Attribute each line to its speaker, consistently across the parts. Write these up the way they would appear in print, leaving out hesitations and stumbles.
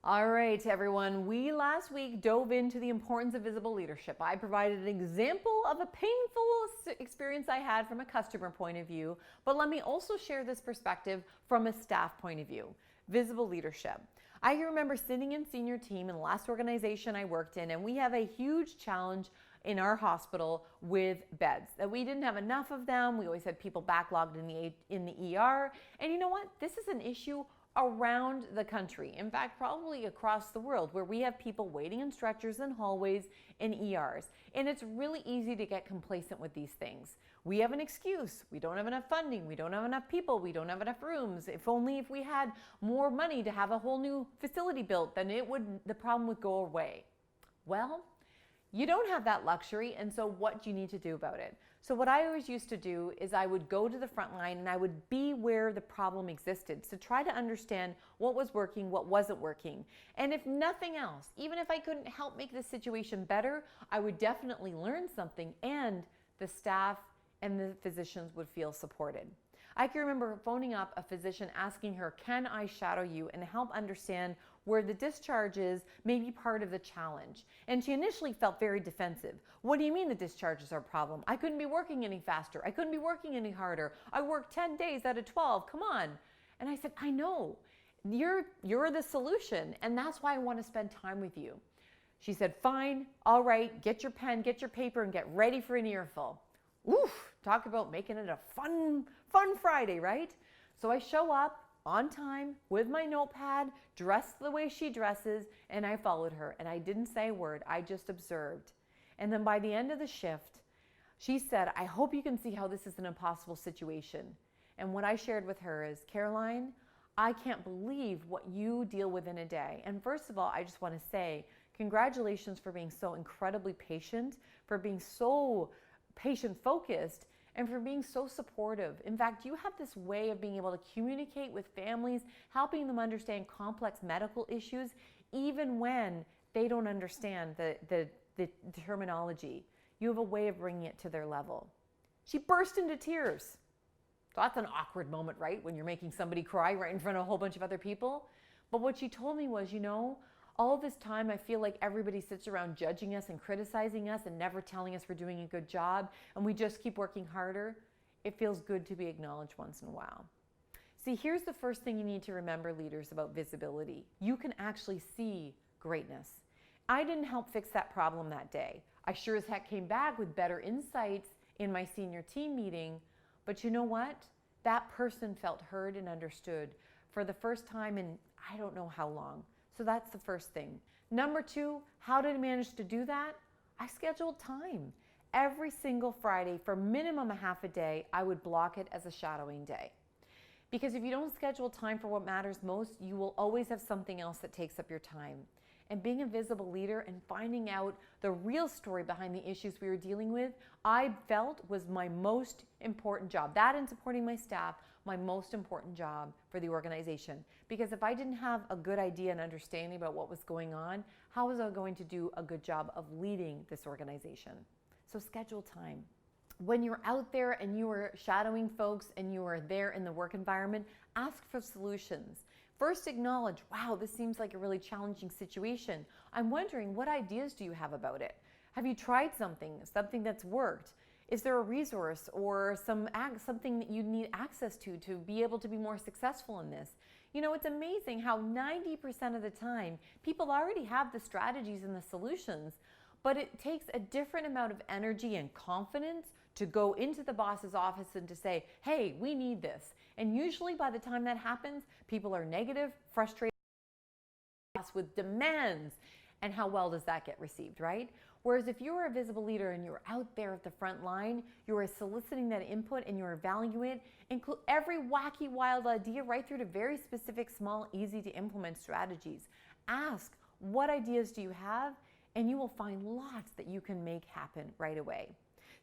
Speaker 1: All right, everyone. We last week dove into the importance of visible leadership. I provided an example of a painful experience I had from a customer point of view, but let me also share this perspective from a staff point of view. Visible leadership. I remember sitting in senior team in the last organization I worked in, and we have a huge challenge in our hospital with beds, that we didn't have enough of them. We always had people backlogged in the ER. And you know what? This is an issue around the country. In fact, probably across the world, where we have people waiting in stretchers and hallways in ERs. And it's really easy to get complacent with these things. We have an excuse. We don't have enough funding. We don't have enough people. We don't have enough rooms. If we had more money to have a whole new facility built, then the problem would go away. Well, you don't have that luxury, and so what do you need to do about it? So what I always used to do is I would go to the front line and I would be where the problem existed to try to understand what was working, what wasn't working. And if nothing else, even if I couldn't help make the situation better, I would definitely learn something, and the staff and the physicians would feel supported. I can remember phoning up a physician asking her, can I shadow you and help understand where the discharges may be part of the challenge? And she initially felt very defensive. What do you mean the discharges are a problem? I couldn't be working any faster. I couldn't be working any harder. I worked 10 days out of 12. Come on. And I said, I know. You're the solution, and that's why I want to spend time with you. She said, fine, all right, get your pen, get your paper, and get ready for an earful. Oof, talk about making it a fun Friday, right? So I show up on time with my notepad, dressed the way she dresses, and I followed her. And I didn't say a word. I just observed. And then by the end of the shift, she said, I hope you can see how this is an impossible situation. And what I shared with her is, Caroline, I can't believe what you deal with in a day. And first of all, I just want to say, congratulations for being so incredibly patient, for being so patient-focused, and for being so supportive. In fact, you have this way of being able to communicate with families, helping them understand complex medical issues, even when they don't understand the terminology. You have a way of bringing it to their level. She burst into tears. So that's an awkward moment, right? When you're making somebody cry right in front of a whole bunch of other people. But what she told me was, all this time I feel like everybody sits around judging us and criticizing us and never telling us we're doing a good job, and we just keep working harder. It feels good to be acknowledged once in a while. See, here's the first thing you need to remember, leaders, about visibility. You can actually see greatness. I didn't help fix that problem that day. I sure as heck came back with better insights in my senior team meeting, but you know what? That person felt heard and understood for the first time in I don't know how long. So that's the first thing. Number two, how did I manage to do that? I scheduled time. Every single Friday, for minimum a half a day, I would block it as a shadowing day. Because if you don't schedule time for what matters most, you will always have something else that takes up your time. And being a visible leader and finding out the real story behind the issues we were dealing with, I felt was my most important job. That and supporting my staff, my most important job for the organization. Because if I didn't have a good idea and understanding about what was going on, how was I going to do a good job of leading this organization? So schedule time. When you're out there and you are shadowing folks and you are there in the work environment, ask for solutions. First acknowledge, wow, this seems like a really challenging situation. I'm wondering, what ideas do you have about it? Have you tried something that's worked? Is there a resource or something that you need access to be able to be more successful in this? It's amazing how 90% of the time, people already have the strategies and the solutions, but it takes a different amount of energy and confidence to go into the boss's office and to say, hey, we need this. And usually by the time that happens, people are negative, frustrated with demands. And how well does that get received, right? Whereas if you're a visible leader and you're out there at the front line, you are soliciting that input and you're evaluating it, include every wacky, wild idea right through to very specific, small, easy to implement strategies. Ask, what ideas do you have? And you will find lots that you can make happen right away.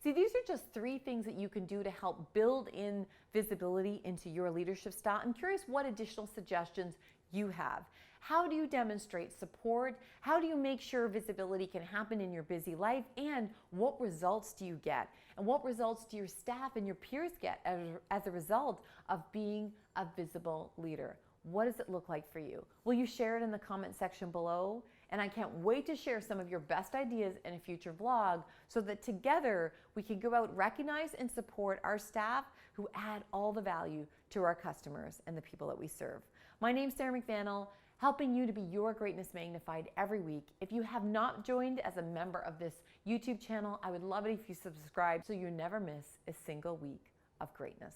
Speaker 1: See, these are just 3 things that you can do to help build in visibility into your leadership style. I'm curious what additional suggestions you have. How do you demonstrate support? How do you make sure visibility can happen in your busy life? And what results do you get? And what results do your staff and your peers get as a result of being a visible leader? What does it look like for you? Will you share it in the comment section below? And I can't wait to share some of your best ideas in a future vlog so that together we can go out, recognize and support our staff who add all the value to our customers and the people that we serve. My name's Sarah McVanel, helping you to be your greatness magnified every week. If you have not joined as a member of this YouTube channel, I would love it if you subscribe so you never miss a single week of greatness.